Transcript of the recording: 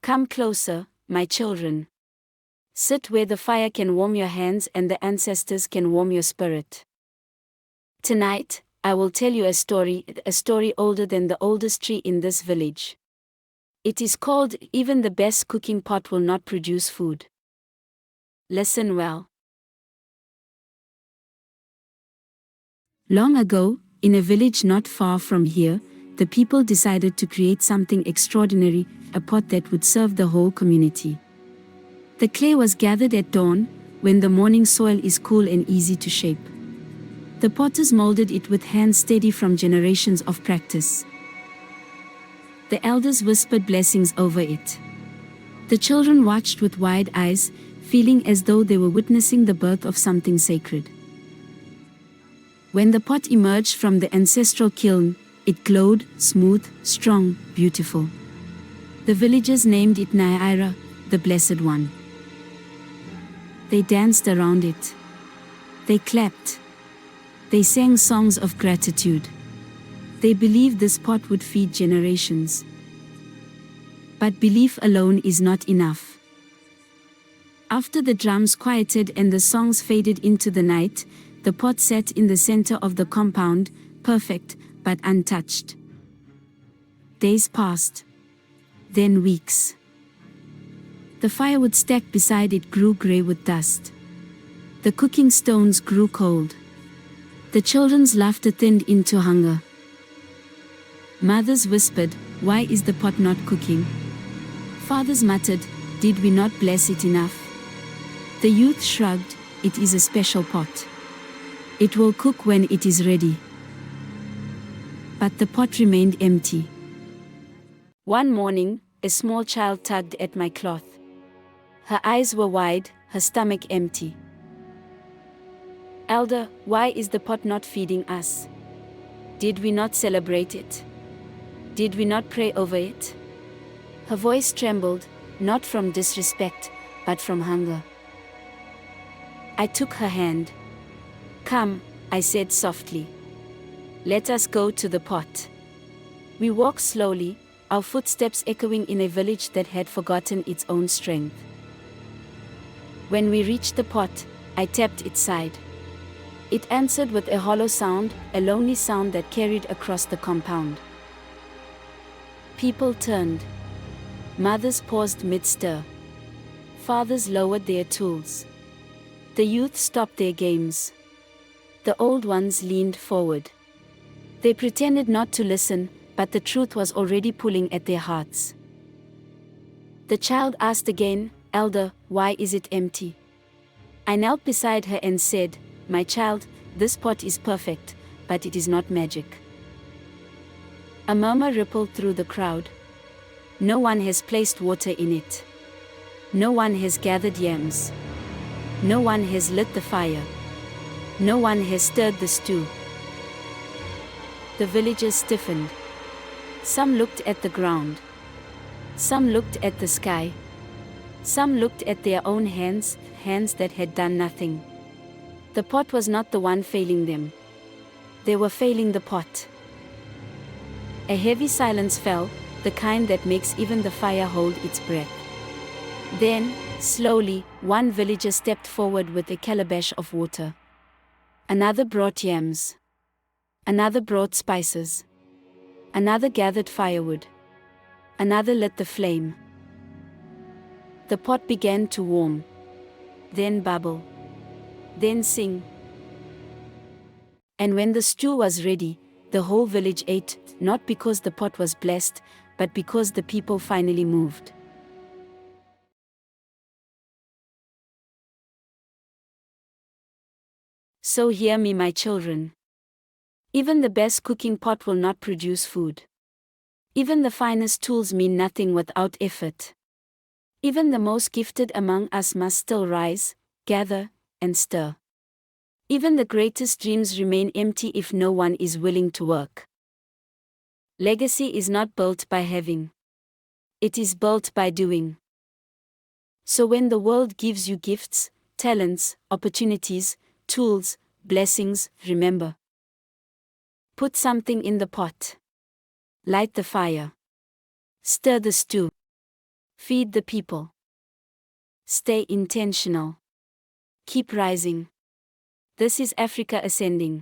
Come closer, my children. Sit where the fire can warm your hands and the ancestors can warm your spirit. Tonight, I will tell you a story older than the oldest tree in this village. It is called "Even the Best Cooking Pot Will Not Produce Food." Listen well. Long ago, in a village not far from here, the people decided to create something extraordinary, a pot that would serve the whole community. The clay was gathered at dawn, when the morning soil is cool and easy to shape. The potters molded it with hands steady from generations of practice. The elders whispered blessings over it. The children watched with wide eyes, feeling as though they were witnessing the birth of something sacred. When the pot emerged from the ancestral kiln, it glowed, smooth, strong, beautiful. The villagers named it Nhyira, the Blessed One. They danced around it. They clapped. They sang songs of gratitude. They believed this pot would feed generations. But belief alone is not enough. After the drums quieted and the songs faded into the night, the pot sat in the center of the compound, perfect, but untouched. Days passed. Then weeks. The firewood stacked beside it grew gray with dust. The cooking stones grew cold. The children's laughter thinned into hunger. Mothers whispered, "Why is the pot not cooking?" Fathers muttered, "Did we not bless it enough?" The youth shrugged, "It is a special pot. It will cook when it is ready." But the pot remained empty. One morning, a small child tugged at my cloth. Her eyes were wide, her stomach empty. "Elder, why is the pot not feeding us? Did we not celebrate it? Did we not pray over it?" Her voice trembled, not from disrespect, but from hunger. I took her hand. "Come," I said softly. "Let us go to the pot." We walked slowly, our footsteps echoing in a village that had forgotten its own strength. When we reached the pot, I tapped its side. It answered with a hollow sound, a lonely sound that carried across the compound. People turned. Mothers paused mid-stir. Fathers lowered their tools. The youth stopped their games. The old ones leaned forward. They pretended not to listen, but the truth was already pulling at their hearts. The child asked again, "Elder, why is it empty?" I knelt beside her and said, "My child, this pot is perfect, but it is not magic." A murmur rippled through the crowd. No one has placed water in it. No one has gathered yams. No one has lit the fire. No one has stirred the stew. The villagers stiffened. Some looked at the ground. Some looked at the sky. Some looked at their own hands, hands that had done nothing. The pot was not the one failing them. They were failing the pot. A heavy silence fell, the kind that makes even the fire hold its breath. Then, slowly, one villager stepped forward with a calabash of water. Another brought yams. Another brought spices. Another gathered firewood. Another lit the flame. The pot began to warm. Then bubble. Then sing. And when the stew was ready, the whole village ate, not because the pot was blessed, but because the people finally moved. So hear me, my children. Even the best cooking pot will not produce food. Even the finest tools mean nothing without effort. Even the most gifted among us must still rise, gather, and stir. Even the greatest dreams remain empty if no one is willing to work. Legacy is not built by having. It is built by doing. So when the world gives you gifts, talents, opportunities, tools, blessings, remember. Put something in the pot. Light the fire. Stir the stew. Feed the people. Stay intentional. Keep rising. This is Africa Ascending.